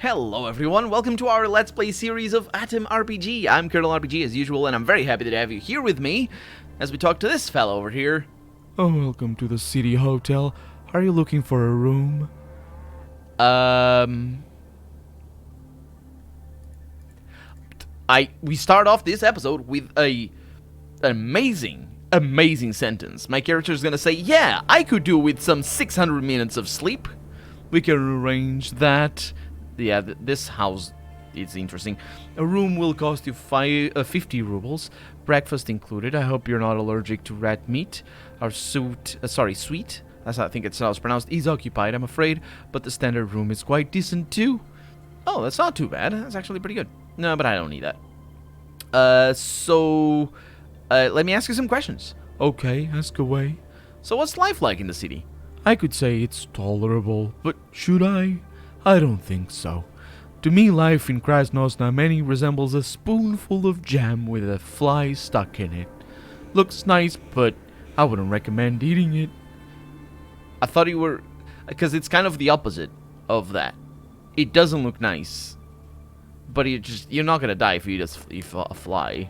Hello everyone, welcome to our Let's Play series of A.T.O.M RPG. I'm Colonel RPG as usual, and I'm very happy to have you here with me as we talk to this fellow over here. Oh, welcome to the City Hotel. Are you looking for a room? We start off this episode with an amazing sentence. My character is gonna say, yeah, I could do with some 600 minutes of sleep. We can arrange that. Yeah, this house is interesting. A room will cost you 50 rubles, breakfast included. I hope you're not allergic to rat meat. Our suite, that's how I think it's how it's pronounced, is occupied, I'm afraid, but the standard room is quite decent too. Oh, that's not too bad. That's actually pretty good. No, but I don't need that. Let me ask you some questions. Okay, ask away. So what's life like in the city? I could say it's tolerable, but should I? I don't think so. To me, life in Krasnoznameni resembles a spoonful of jam with a fly stuck in it. Looks nice, but I wouldn't recommend eating it. I thought you were... Because it's kind of the opposite of that. It doesn't look nice. But you're not gonna die if you eat a fly.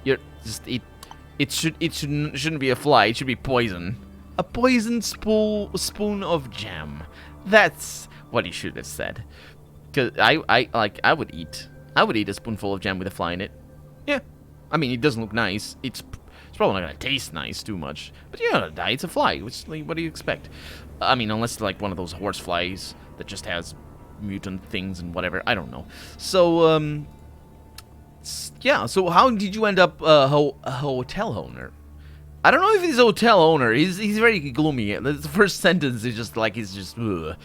It shouldn't be a fly, it should be poison. A poison spoon of jam. That's what he should have said. Cause I would eat a spoonful of jam with a fly in it. Yeah, I mean it doesn't look nice. It's probably not gonna taste nice too much. But you're gonna die. It's a fly. Which, like, what do you expect? I mean, unless like one of those horse flies that just has mutant things and whatever. I don't know. So yeah. So how did you end up a hotel owner? I don't know if he's a hotel owner. He's very gloomy. The first sentence is just like he's just. Ugh.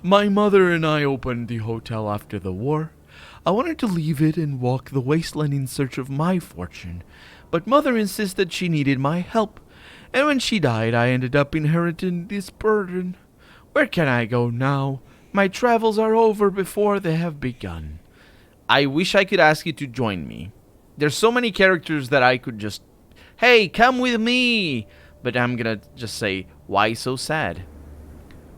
My mother and I opened the hotel after the war. I wanted to leave it and walk the wasteland in search of my fortune, but mother insisted she needed my help, and when she died I ended up inheriting this burden. Where can I go now? My travels are over before they have begun. I wish I could ask you to join me. There's so many characters that I could just... Hey, come with me! But I'm gonna just say, why so sad?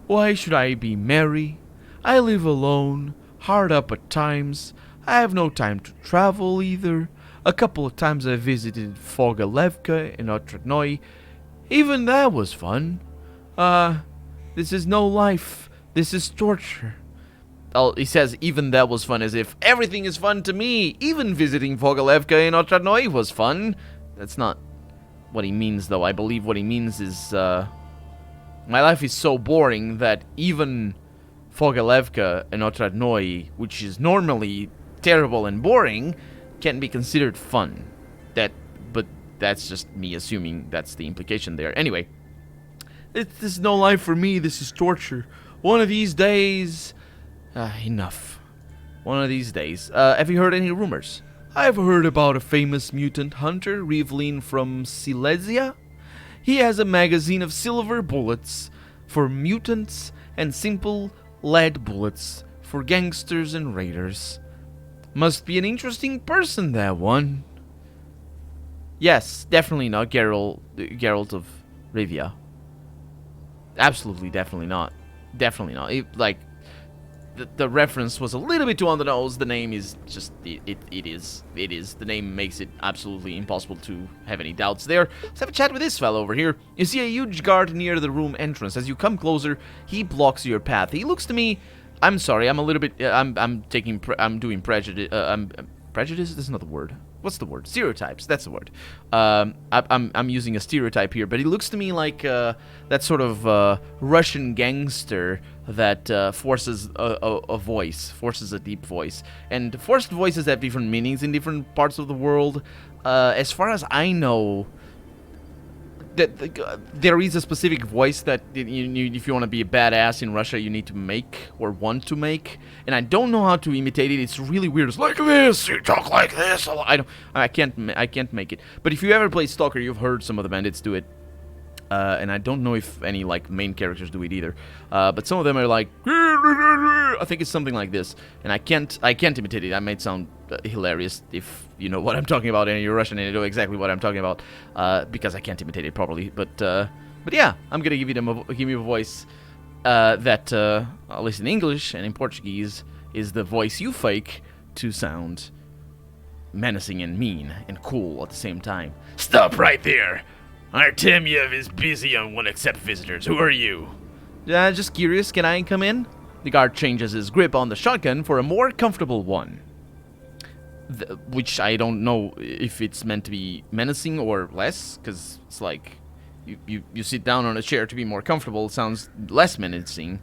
Why should I be merry? I live alone, hard up at times. I have no time to travel either. A couple of times I visited Fogalevka and Otradnoy. Even that was fun. This is no life. This is torture. Oh, he says even that was fun as if everything is fun to me. Even visiting Fogalevka and Otradnoy was fun. That's not what he means, though. I believe what he means is, my life is so boring that even Fogalevka and Otradnoy, which is normally terrible and boring, can be considered fun. But that's just me assuming that's the implication there. Anyway. This is no life for me. This is torture. One of these days... enough. One of these days. Have you heard any rumors? I've heard about a famous mutant hunter, Rivlin from Silesia. He has a magazine of silver bullets for mutants and simple lead bullets for gangsters and raiders. Must be an interesting person, that one. Yes, definitely not Geralt of Rivia. Absolutely, definitely not. Definitely not. The reference was a little bit too on the nose. The name is just, it is. The name makes it absolutely impossible to have any doubts there. Let's have a chat with this fellow over here. You see a huge guard near the room entrance. As you come closer, he blocks your path. He looks to me, I'm sorry, I'm a little bit, I'm doing prejudice, prejudice? That's not the word. What's the word? Stereotypes, that's the word. I'm using a stereotype here, but he looks to me like that sort of Russian gangster that forces a voice, forces a deep voice. And forced voices have different meanings in different parts of the world. As far as I know, there is a specific voice that if you want to be a badass in Russia, you need to make or want to make, and I don't know how to imitate it. It's really weird. It's like this. You talk like this. I can't make it. But if you ever play Stalker, you've heard some of the bandits do it, and I don't know if any like main characters do it either. But some of them are like, I think it's something like this, and I can't imitate it. That might sound hilarious if you know what I'm talking about and you're Russian and you know exactly what I'm talking about, because I can't imitate it properly. But yeah, I'm gonna give you a voice that, at least in English and in Portuguese, is the voice you fake to sound menacing and mean and cool at the same time. Stop right there. Artemiev is busy and won't accept visitors. Who are you? Just curious, can I come in? The guard changes his grip on the shotgun for a more comfortable one. Which I don't know if it's meant to be menacing or less, because it's like you sit down on a chair to be more comfortable. It sounds less menacing.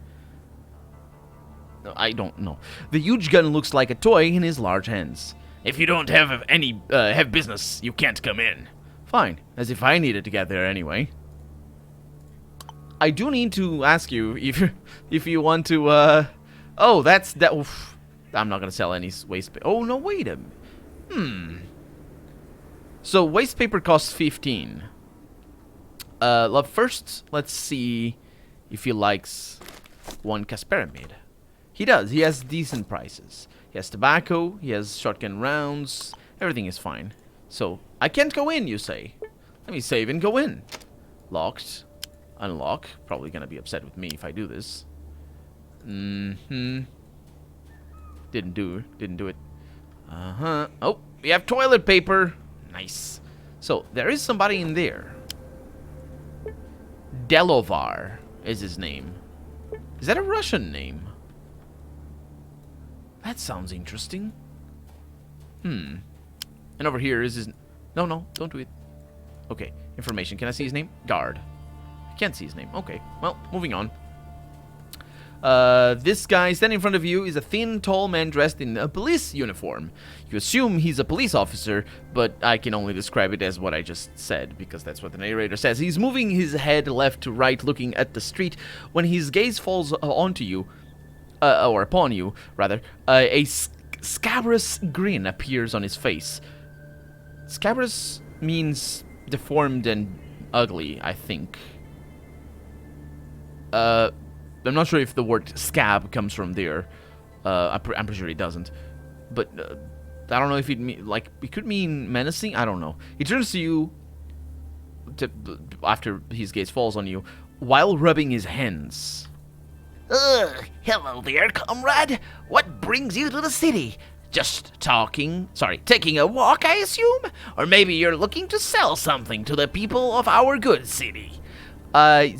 I don't know. The huge gun looks like a toy in his large hands. If you don't have any have business, you can't come in. Fine, as if I needed to get there anyway. I do need to ask you if you want to. Oh, that's that. Oof. I'm not gonna sell any waste paper. Oh no, wait a minute. So waste paper costs 15. First, let's see if he likes one Kasperamid. He does. He has decent prices. He has tobacco. He has shotgun rounds. Everything is fine. So I can't go in, you say? Let me save and go in. Locked. Unlock. Probably gonna be upset with me if I do this. Didn't do it. Oh, we have toilet paper. Nice. So there is somebody in there. Delovar is his name. Is that a Russian name? That sounds interesting. And over here is his... No, don't do it. Okay, information. Can I see his name? Guard. I can't see his name. Okay, well, moving on. This guy standing in front of you is a thin, tall man dressed in a police uniform. You assume he's a police officer, but I can only describe it as what I just said, because that's what the narrator says. He's moving his head left to right, looking at the street. When his gaze falls onto you, or upon you, rather, a scabrous grin appears on his face. Scabrous means deformed and ugly, I think. I'm not sure if the word scab comes from there. I'm pretty sure it doesn't. But I don't know if it could mean menacing. I don't know. He turns to you after his gaze falls on you while rubbing his hands. Hello there, comrade. What brings you to the city? Just taking a walk, I assume? Or maybe you're looking to sell something to the people of our good city. Do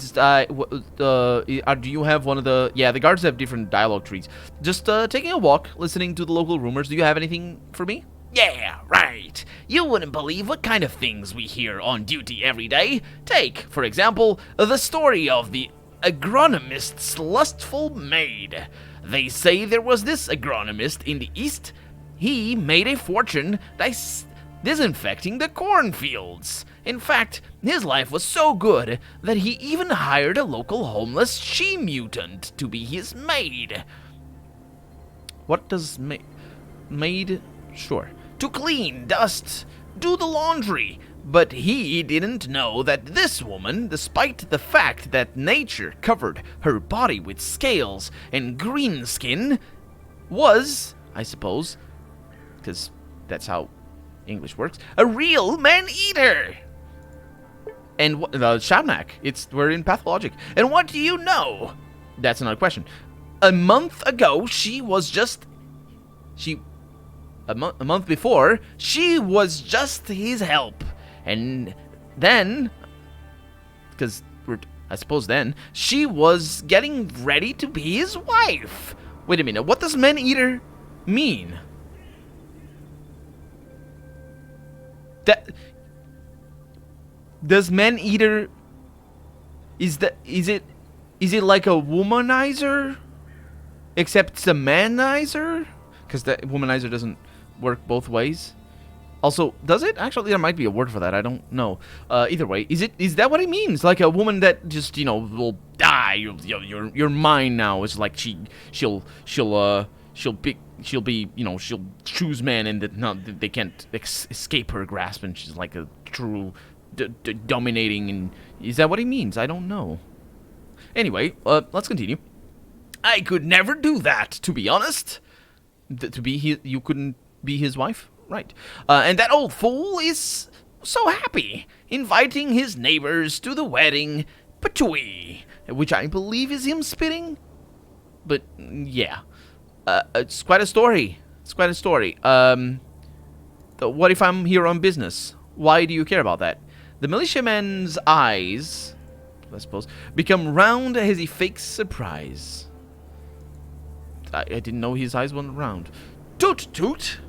you have one of the... Yeah, the guards have different dialogue trees. Just taking a walk, listening to the local rumors. Do you have anything for me? Yeah, right. You wouldn't believe what kind of things we hear on duty every day. Take, for example, the story of the agronomist's lustful maid. They say there was this agronomist in the East. He made a fortune disinfecting the cornfields. In fact, his life was so good that he even hired a local homeless she-mutant to be his maid. What does maid? Sure. To clean, dust, do the laundry. But he didn't know that this woman, despite the fact that nature covered her body with scales and green skin, was, I suppose, because that's how English works, a real man-eater. And Shabnak, we're in pathologic. And what do you know? That's another question. A month ago, a month before, she was just his help. And then, because I suppose then, she was getting ready to be his wife. Wait a minute, what does man-eater mean? Does man-eater... Is it like a womanizer? Except it's a manizer? Because the womanizer doesn't work both ways. Also, does it? Actually, there might be a word for that. I don't know. Either way, is that what it means? Like a woman that just, will die. You're mine now. It's like she'll be, she'll choose men and they can't escape her grasp, and she's like a true dominating. And is that what he means? I don't know. Anyway, let's continue. I could never do that, to be honest. You couldn't be his wife? Right. And that old fool is so happy, inviting his neighbors to the wedding. Patooey, which I believe is him spitting. But yeah, it's quite a story. It's quite a story. What if I'm here on business? Why do you care about that? The militiaman's eyes, I suppose, become round as he fakes surprise. I didn't know his eyes weren't round. Toot toot.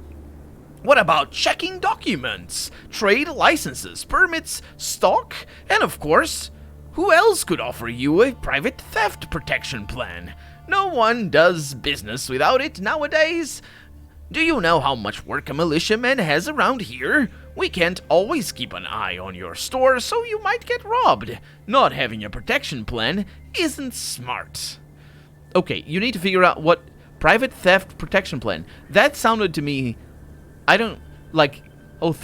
What about checking documents, trade licenses, permits, stock, and of course, who else could offer you a private theft protection plan? No one does business without it nowadays. Do you know how much work a militiaman has around here? We can't always keep an eye on your store, so you might get robbed. Not having a protection plan isn't smart. Okay, you need to figure out what private theft protection plan. That sounded to me, I don't like. Oh,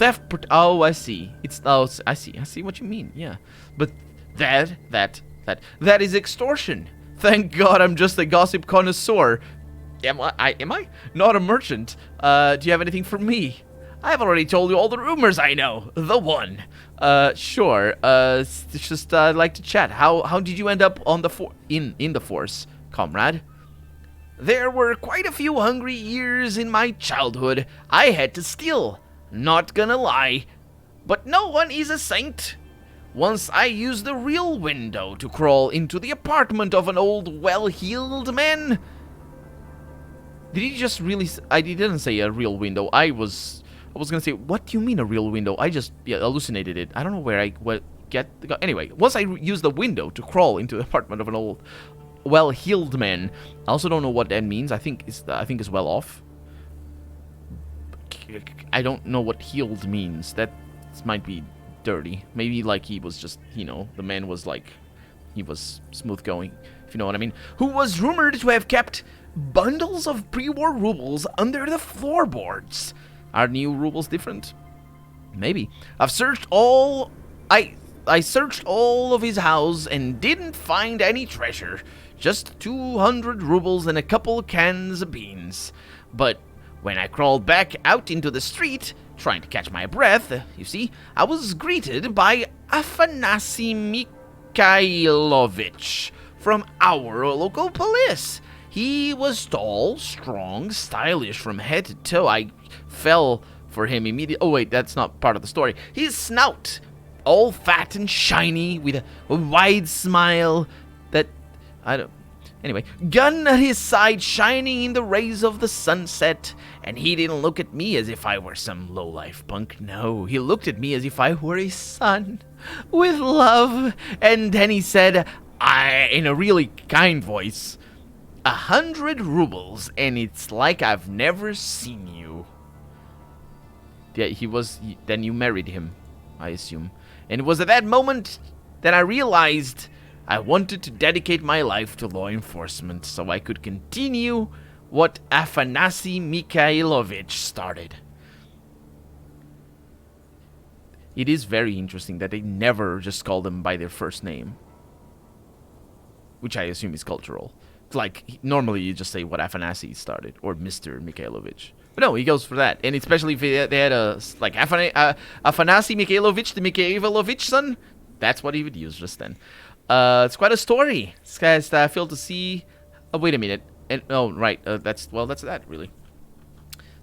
oh, I see. I see what you mean. Yeah, but that is extortion. Thank God I'm just a gossip connoisseur. Am I? Not a merchant. Do you have anything for me? I've already told you all the rumors I know. The one. Sure. It's just I'd like to chat. How did you end up on the in the force, comrade? There were quite a few hungry years in my childhood. I had to steal. Not gonna lie. But no one is a saint. Once I used the real window to crawl into the apartment of an old, well-heeled man. Did he just really? I didn't say a real window. I was gonna say, what do you mean a real window? I just hallucinated it. I don't know where I anyway. Once I used the window to crawl into the apartment of an old, well-heeled man. I also don't know what that means. I think it's well off. I don't know what healed means. That might be dirty. Maybe like he was just, the man was like, he was smooth going, if you know what I mean. Who was rumored to have kept bundles of pre-war rubles under the floorboards. Are new rubles different? Maybe. I've searched all... I searched all of his house and didn't find any treasure. Just 200 rubles and a couple cans of beans. But when I crawled back out into the street, trying to catch my breath, you see, I was greeted by Afanasy Mikhailovich from our local police. He was tall, strong, stylish from head to toe. I fell for him immediately. Oh wait, that's not part of the story. His snout, all fat and shiny, with a wide smile that... Anyway, gun at his side shining in the rays of the sunset, and he didn't look at me as if I were some lowlife punk. No, he looked at me as if I were his son, with love, and then he said, in a really kind voice, 100 rubles, and it's like I've never seen you. Yeah, then you married him, I assume. And it was at that moment that I realized I wanted to dedicate my life to law enforcement so I could continue what Afanasy Mikhailovich started. It is very interesting that they never just call them by their first name, which I assume is cultural. Like, normally you just say what Afanasy started, or Mr. Mikhailovich. But no, he goes for that. And especially if they had Afanasy Mikhailovich, the Mikhailovich son, that's what he would use just then. It's quite a story. This guy's failed to see... Oh, wait a minute. Right. That's that, really.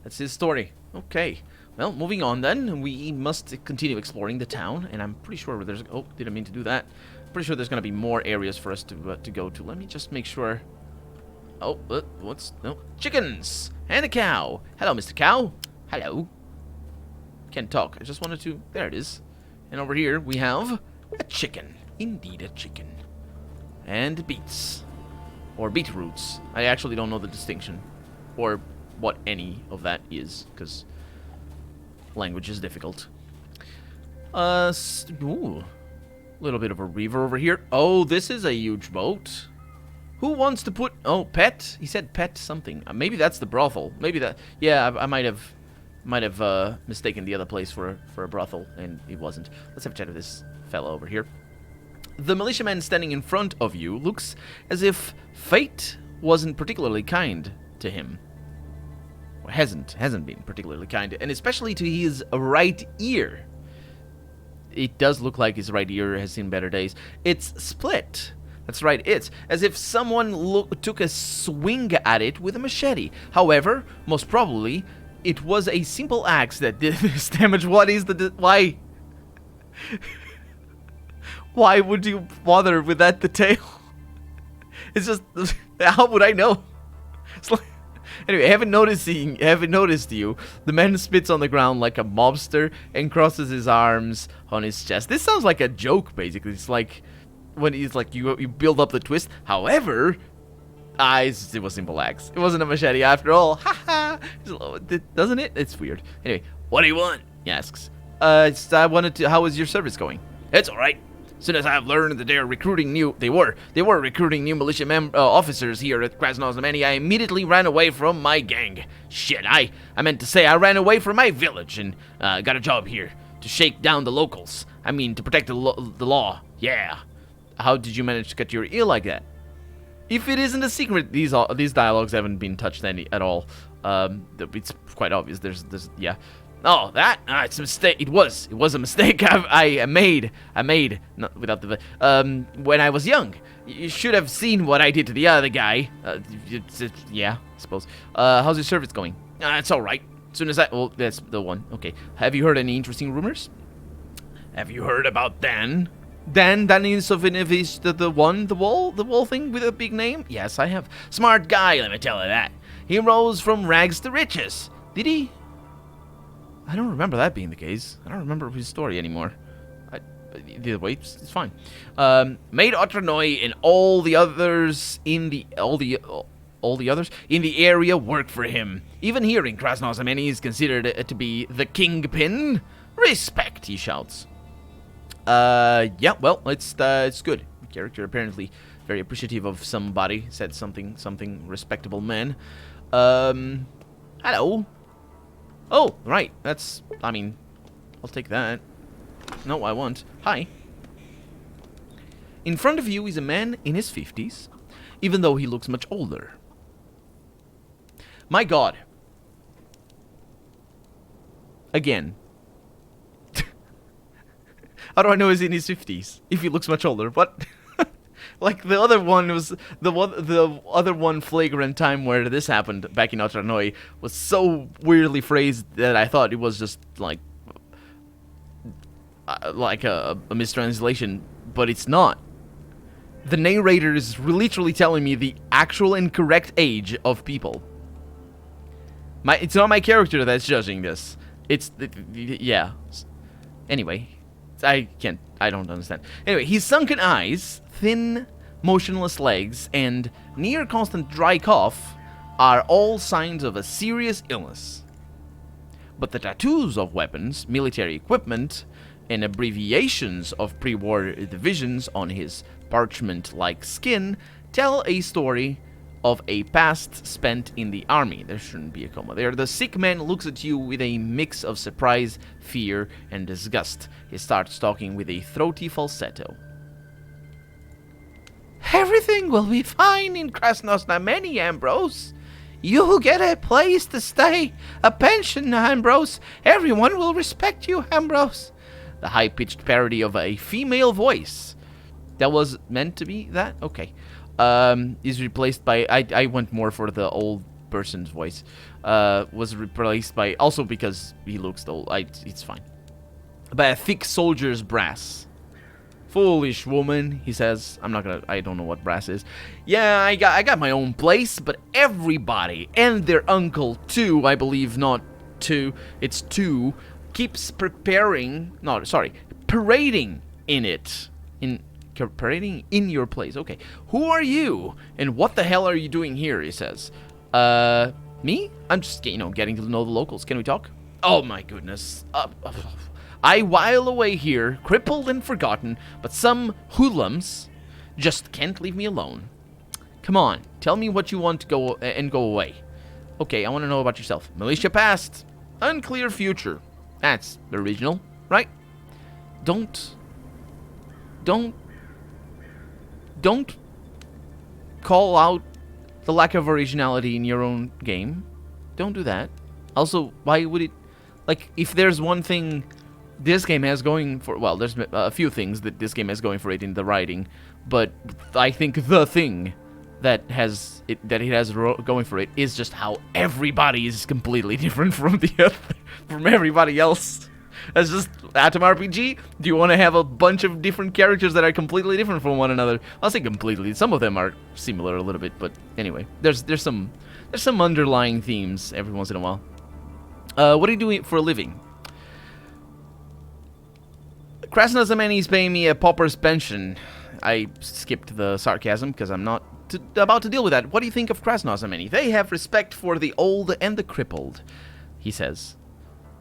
That's his story. Okay. Well, moving on then. We must continue exploring the town. And I'm pretty sure there's... Oh, didn't mean to do that. Pretty sure there's going to be more areas for us to go to. Let me just make sure... Oh, what's... No. Chickens! And a cow. Hello, Mr. Cow. Hello. Can't talk. I just wanted to... There it is. And over here we have a chicken. Indeed, a chicken. And beets. Or beetroots. I actually don't know the distinction. Or what any of that is, because language is difficult. Ooh. Little bit of a river over here. Oh, this is a huge boat. Who wants to put... Oh, pet? He said pet something. Maybe that's the brothel. Maybe that... Yeah, I might have mistaken the other place for a brothel, and it wasn't. Let's have a chat with this fella over here. The militiaman standing in front of you looks as if fate wasn't particularly kind to him. Or hasn't been particularly kind, and especially to his right ear. it does look like his right ear has seen better days. It's split. That's right, it's as if someone took a swing at it with a machete. However, most probably, it was a simple axe that did this damage. What is why? Why would you bother with that detail? It's just, how would I know? It's like, anyway, haven't noticed you. The man spits on the ground like a mobster and crosses his arms on his chest. This sounds like a joke, basically. It's like when he's like, you build up the twist. However, it was simple axe. It wasn't a machete after all. Haha. Doesn't it? It's weird. Anyway, What do you want? he asks. I wanted to. How is your service going? It's alright. As soon as I've learned that they were recruiting new militia officers here at Krasnoznameni, I immediately ran away from my gang. Shit, I meant to say I ran away from my village and got a job here to shake down the locals. I mean, to protect the law. Yeah. How did you manage to cut your ear like that? If it isn't a secret, these dialogues haven't been touched at all. It's quite obvious. There's yeah. Oh, that? It's a mistake. It was a mistake I made. Not without the. When I was young, you should have seen what I did to the other guy. Yeah, I suppose. How's your service going? It's all right. As soon as well, that's the one. Okay. Have you heard any interesting rumors? Have you heard about Dan? Dan is of the wall thing with a big name? Yes, I have. Smart guy, let me tell you that. He rose from rags to riches. Did he? I don't remember that being the case. I don't remember his story anymore. Either way, it's fine. Made Otranoy and all the others in the area work for him. Even here in Krasnoznameni, he's considered to be the kingpin. Respect, he shouts. Yeah, well, it's good. The character apparently very appreciative of somebody. Said something respectable man. Hello. Oh, right. I'll take that. No, I won't. Hi. In front of you is a man in his 50s, even though he looks much older. My God. Again. How do I know he's in his 50s if he looks much older? What? Like the other one was the other one flagrant time where this happened back in Otranoy was so weirdly phrased that I thought it was just like a mistranslation, but it's not. The narrator is literally telling me the actual and correct age of people. It's not my character that's judging this. Yeah. Anyway, I don't understand. Anyway, his sunken eyes, thin, motionless legs, and near constant dry cough are all signs of a serious illness. But the tattoos of weapons, military equipment, and abbreviations of pre-war divisions on his parchment-like skin tell a story of a past spent in the army. There shouldn't be a comma there. The sick man looks at you with a mix of surprise, fear, and disgust. He starts talking with a throaty falsetto. Everything will be fine in Krasnoznameni, Ambrose. You get a place to stay, a pension, Ambrose. Everyone will respect you, Ambrose. The high-pitched parody of a female voice that was meant to be that? Okay. Is replaced by... I went more for the old person's voice. Was replaced by... Also because he looks old. It's fine. By a thick soldier's brass. Foolish woman, he says. I don't know what brass is. Yeah, I got my own place, but everybody, and their uncle too, I believe not two, it's two, keeps parading in it. Parading in your place. Okay. Who are you? And what the hell are you doing here? He says. Me? I'm just, getting to know the locals. Can we talk? Oh my goodness. I while away here, crippled and forgotten, but some hoodlums just can't leave me alone. Come on, tell me what you want to go away. Okay, I want to know about yourself. Militia past, unclear future. That's original, right? Don't call out the lack of originality in your own game. Don't do that. Also, why would it... Like, if there's one thing this game has going for, well, there's a few things that this game has going for it in the writing, but I think the thing that it has going for it is just how everybody is completely different from from everybody else. That's just Atom RPG. Do you want to have a bunch of different characters that are completely different from one another? I'll say completely. Some of them are similar a little bit, but anyway, there's some underlying themes every once in a while. What are you doing for a living? Krasna Zameni is paying me a pauper's pension. I skipped the sarcasm because I'm not about to deal with that. What do you think of Krasna Zameni? They have respect for the old and the crippled, he says.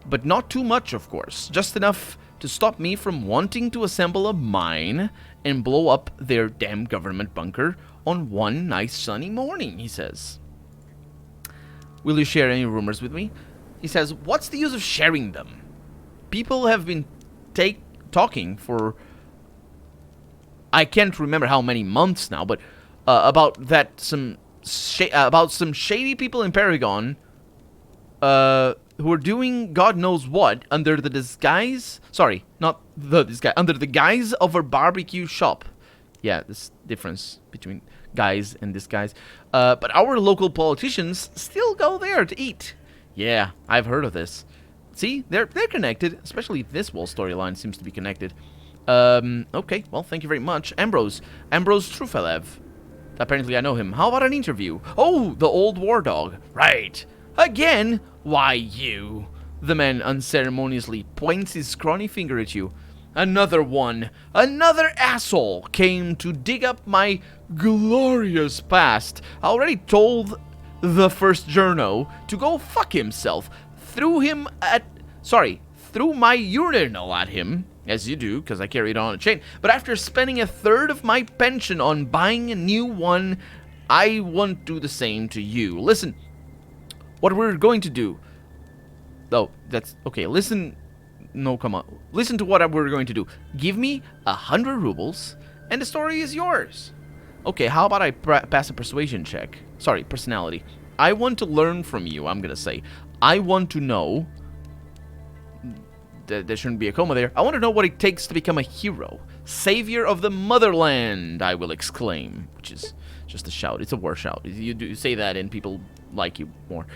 But not too much, of course. Just enough to stop me from wanting to assemble a mine and blow up their damn government bunker on one nice sunny morning, he says. Will you share any rumors with me? He says, what's the use of sharing them? People have been talking for, I can't remember how many months now, but about some shady people in Paragon who are doing God knows what under the disguise, sorry, not the disguise, under the guise of a barbecue shop. Yeah, this difference between guys and disguise. But our local politicians still go there to eat. Yeah, I've heard of this. See, they're connected, especially this whole storyline seems to be connected. Okay, well, thank you very much. Ambrose Trufelev. Apparently I know him. How about an interview? Oh, the old war dog. Right. Again? Why, you. The man unceremoniously points his scrawny finger at you. Another one. Another asshole came to dig up my glorious past. I already told the first journo to go fuck himself. Threw my urinal at him, as you do, because I carried on a chain. But after spending a third of my pension on buying a new one, I won't do the same to you. Listen, what we're going to do... Oh, that's... Okay, listen... No, come on. Listen to what we're going to do. Give me 100 rubles, and the story is yours. Okay, how about I pass a persuasion check? Sorry, personality. I want to learn from you, I'm gonna say. I want to know... There shouldn't be a comma there. I want to know what it takes to become a hero. Savior of the motherland, I will exclaim. Which is just a shout. It's a war shout. You do say that and people like you more.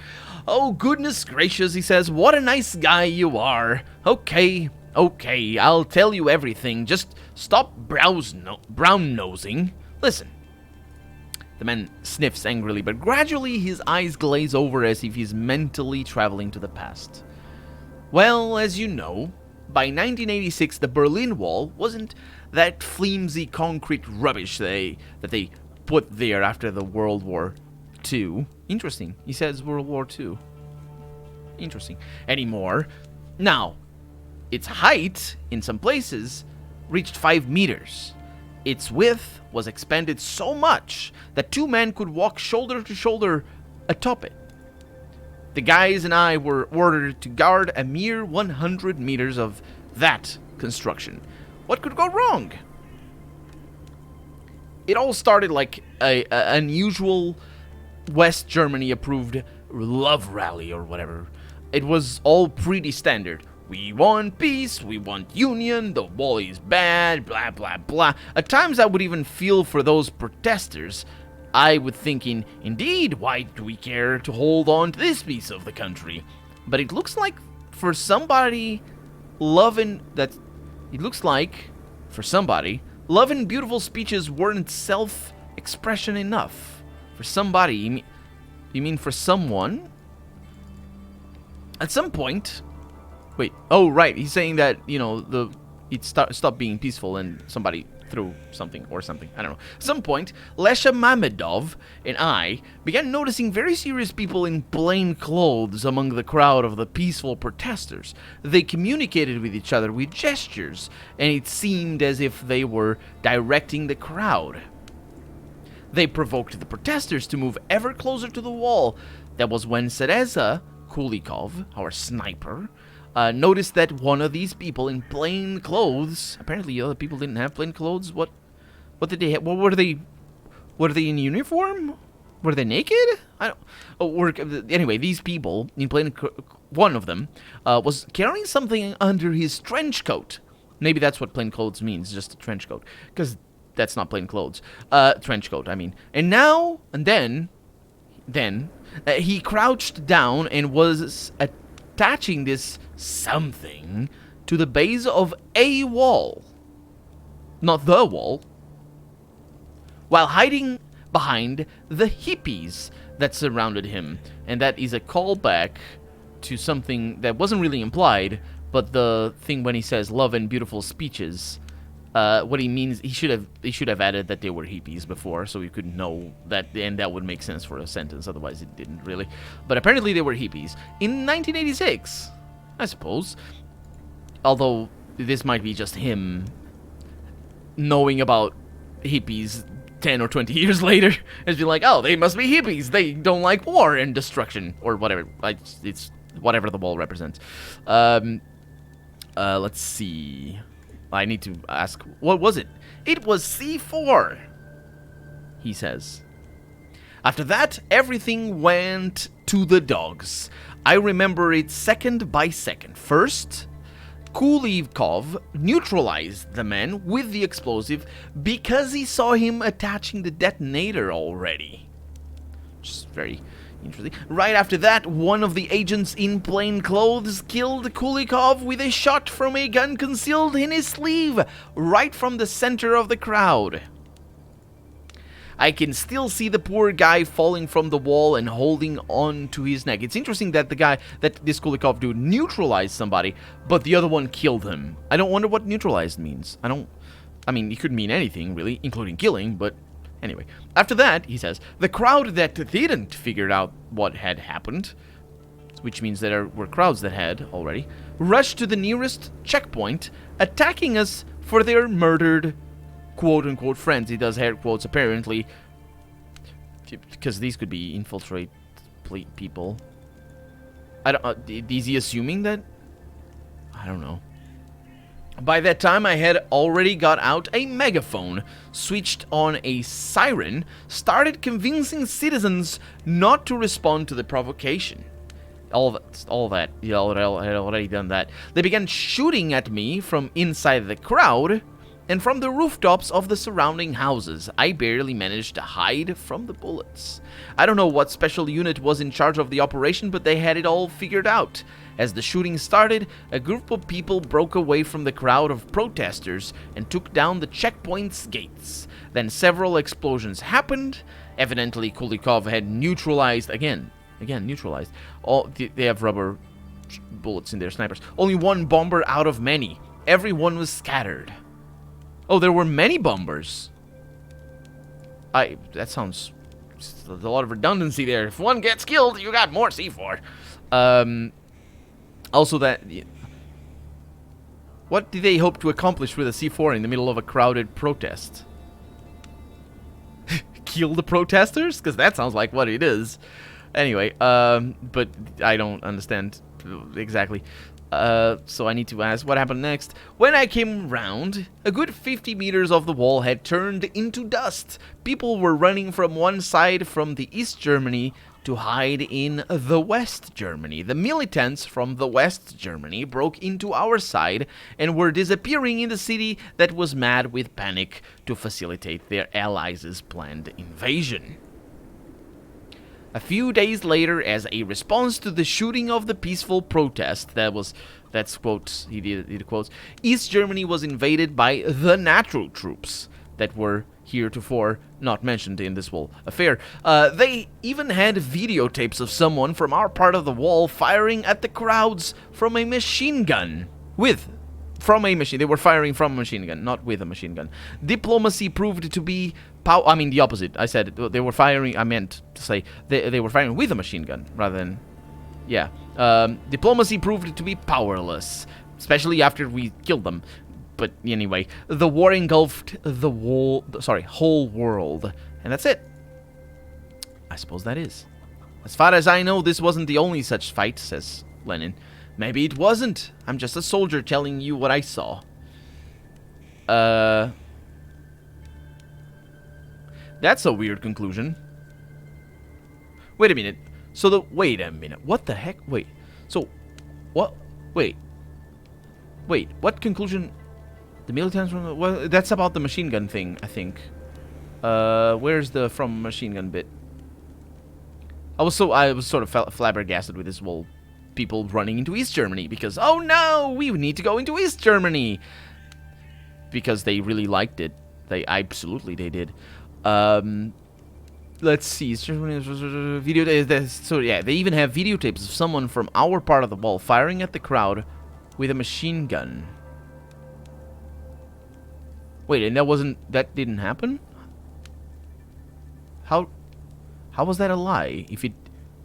Oh, goodness gracious, he says. What a nice guy you are. Okay, I'll tell you everything. Just stop brown-nosing. Listen. The man sniffs angrily, but gradually his eyes glaze over as if he's mentally traveling to the past. Well, as you know, by 1986 the Berlin Wall wasn't that flimsy concrete rubbish that they put there after the World War II. Interesting. He says World War II. Interesting. Anymore. Now, its height, in some places, reached 5 meters. Its width was expanded so much that 2 men could walk shoulder to shoulder atop it. The guys and I were ordered to guard a mere 100 meters of that construction. What could go wrong? It all started like an unusual West Germany approved love rally or whatever. It was all pretty standard. We want peace, we want union, the wall is bad, blah blah blah. At times I would even feel for those protesters. I was thinking, indeed, why do we care to hold on to this piece of the country? But it looks like for somebody loving beautiful speeches weren't self-expression enough. For somebody, you mean for someone? At some point, wait, oh right, he's saying that, you know, it stopped being peaceful and somebody through something or something. I don't know. At some point, Lesha Mamedov and I began noticing very serious people in plain clothes among the crowd of the peaceful protesters. They communicated with each other with gestures, and it seemed as if they were directing the crowd. They provoked the protesters to move ever closer to the wall. That was when Sereza Kulikov, our sniper, noticed that one of these people in plain clothes, apparently other people didn't have plain clothes. What did they have? What were they in uniform? Were they naked? I don't. Oh, anyway, these people in plain. One of them was carrying something under his trench coat. Maybe that's what plain clothes means, just a trench coat, because that's not plain clothes. Trench coat, I mean. And now and then he crouched down and was attaching this something to the base of a wall, not the wall, while hiding behind the hippies that surrounded him. And that is a callback to something that wasn't really implied, but the thing when he says love and beautiful speeches, what he means, he should have added that they were hippies before, so we could know that, and that would make sense for a sentence. Otherwise, it didn't really. But apparently, they were hippies in 1986, I suppose. Although this might be just him knowing about hippies 10 or 20 years later, and be like, oh, they must be hippies. They don't like war and destruction or whatever. It's whatever the wall represents. Let's see. I need to ask, what was it? It was C4, he says. After that, everything went to the dogs. I remember it second by second. First, Kulikov neutralized the man with the explosive because he saw him attaching the detonator already. Which is very interesting. Right after that, one of the agents in plain clothes killed Kulikov with a shot from a gun concealed in his sleeve, right from the center of the crowd. I can still see the poor guy falling from the wall and holding on to his neck. It's interesting that this Kulikov dude neutralized somebody, but the other one killed him. I don't wonder what neutralized means. I mean, it could mean anything, really, including killing, but anyway. After that, he says, the crowd that didn't figure out what had happened, which means there were crowds that had already, rushed to the nearest checkpoint, attacking us for their murdered quote-unquote friends. He does air quotes, apparently, because these could be infiltrate people. Is he assuming that? I don't know. By that time, I had already got out a megaphone, switched on a siren, started convincing citizens not to respond to the provocation. All that. I had already done that. They began shooting at me from inside the crowd and from the rooftops of the surrounding houses. I barely managed to hide from the bullets. I don't know what special unit was in charge of the operation, but they had it all figured out. As the shooting started, a group of people broke away from the crowd of protesters and took down the checkpoint's gates. Then several explosions happened. Evidently, Kulikov had neutralized, again neutralized. They have rubber bullets in their snipers. Only one bomber out of many. Everyone was scattered. Oh, there were many bombers. That sounds... There's a lot of redundancy there. If one gets killed, you got more C4. Also that... What did they hope to accomplish with a C4 in the middle of a crowded protest? Kill the protesters? Because that sounds like what it is. Anyway, but I don't understand exactly. So I need to ask, what happened next? When I came round, a good 50 meters of the wall had turned into dust. People were running from one side from the East Germany to hide in the West Germany. The militants from the West Germany broke into our side and were disappearing in the city that was mad with panic to facilitate their allies' planned invasion. A few days later, as a response to the shooting of the peaceful protest, that's quotes, he did quotes, East Germany was invaded by the NATO troops that were heretofore not mentioned in this whole affair. They even had videotapes of someone from our part of the wall firing at the crowds from a machine gun. They were firing from a machine gun, not with a machine gun. Diplomacy proved to be the opposite. I said they were firing. I meant to say they were firing with a machine gun rather than, yeah. Diplomacy proved to be powerless, especially after we killed them. But anyway, the war engulfed the whole world, and that's it. I suppose that is. As far as I know, this wasn't the only such fight, says Lenin. Maybe it wasn't. I'm just a soldier telling you what I saw. That's a weird conclusion. Wait a minute. So the... Wait a minute. What the heck? Wait. So... What? Wait. Wait. What conclusion... The militants from the... Well, that's about the machine gun thing, I think. Where's the from machine gun bit? I was sort of flabbergasted with this whole people running into East Germany because, oh no, we need to go into East Germany because they really liked it. They did. Let's see. Video. So yeah, they even have videotapes of someone from our part of the wall firing at the crowd with a machine gun. Wait, and that didn't happen? How was that a lie?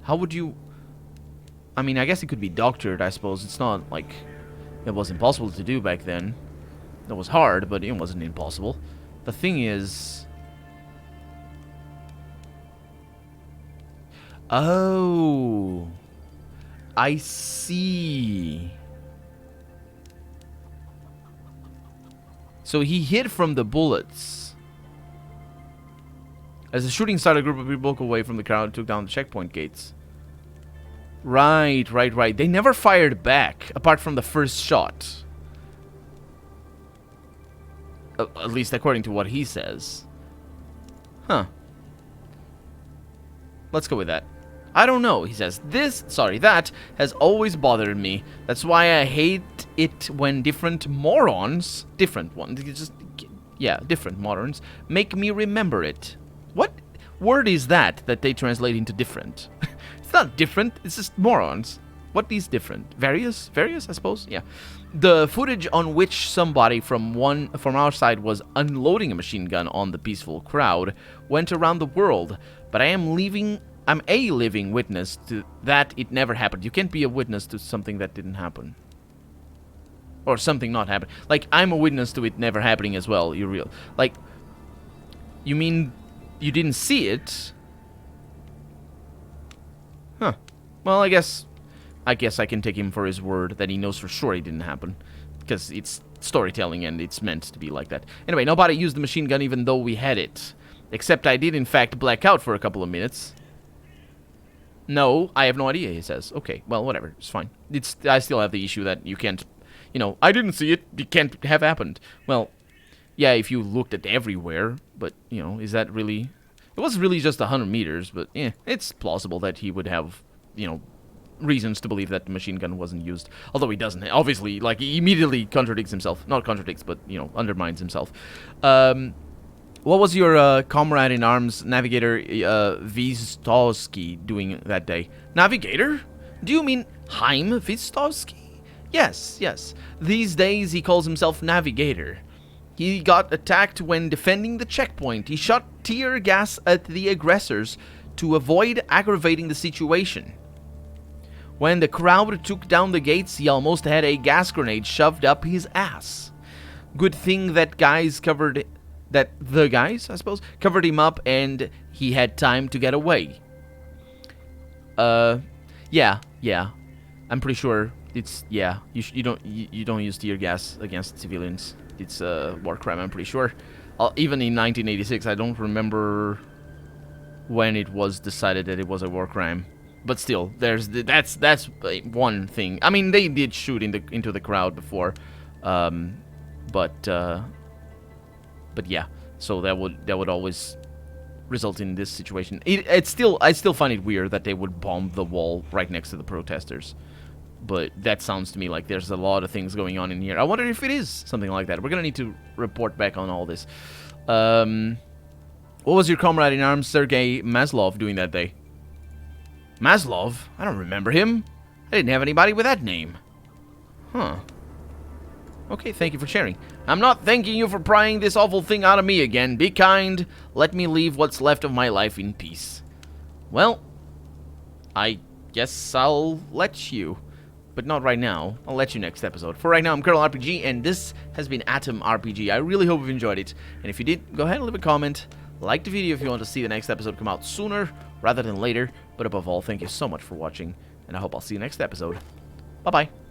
How would you... I mean, I guess it could be doctored, I suppose. It's not like it was impossible to do back then. It was hard, but it wasn't impossible. The thing is... Oh... I see. So he hid from the bullets. As the shooting started, a group of people broke away from the crowd and took down the checkpoint gates. Right. They never fired back, apart from the first shot. At least according to what he says. Huh. Let's go with that. I don't know, he says. That has always bothered me. That's why I hate it when different morons, different morons, make me remember it. What word is that they translate into different? It's not different, it's just morons. What is different? Various, I suppose? Yeah. The footage on which somebody from our side was unloading a machine gun on the peaceful crowd went around the world, but I'm a living witness to that it never happened. You can't be a witness to something that didn't happen. Or something not happen. Like, I'm a witness to it never happening as well, you're real. Like, you mean you didn't see it? Huh. Well, I guess I can take him for his word that he knows for sure it didn't happen. Because it's storytelling and it's meant to be like that. Anyway, nobody used the machine gun even though we had it. Except I did in fact black out for a couple of minutes. No, I have no idea, he says. Okay, well, whatever, it's fine. I still have the issue that you can't, I didn't see it, it can't have happened. Well, yeah, if you looked at everywhere, but, is that really... It was really just 100 meters, but, it's plausible that he would have, reasons to believe that the machine gun wasn't used. Although he doesn't. Obviously, like, he immediately contradicts himself. Not contradicts, but, undermines himself. What was your comrade in arms, Navigator Vistowski, doing that day? Navigator? Do you mean Heim Vistowski? Yes. These days he calls himself Navigator. He got attacked when defending the checkpoint. He shot tear gas at the aggressors to avoid aggravating the situation. When the crowd took down the gates, he almost had a gas grenade shoved up his ass. Good thing that the guys, I suppose, covered him up and he had time to get away. Yeah. I'm pretty sure it's, yeah, you don't use tear gas against civilians. It's a war crime, I'm pretty sure. Even in 1986, I don't remember when it was decided that it was a war crime. But still, that's one thing. I mean, they did shoot into the crowd before, but yeah. So that would always result in this situation. I still find it weird that they would bomb the wall right next to the protesters. But that sounds to me like there's a lot of things going on in here. I wonder if it is something like that. We're gonna need to report back on all this. What was your comrade in arms, Sergei Maslov, doing that day? Maslov? I don't remember him. I didn't have anybody with that name. Huh. Okay, thank you for sharing. I'm not thanking you for prying this awful thing out of me again. Be kind. Let me leave what's left of my life in peace. Well, I guess I'll let you. But not right now. I'll let you next episode. For right now, I'm Colonel RPG, and this has been Atom RPG. I really hope you've enjoyed it. And if you did, go ahead and leave a comment. Like the video if you want to see the next episode come out sooner rather than later. But above all, thank you so much for watching, and I hope I'll see you next episode. Bye-bye.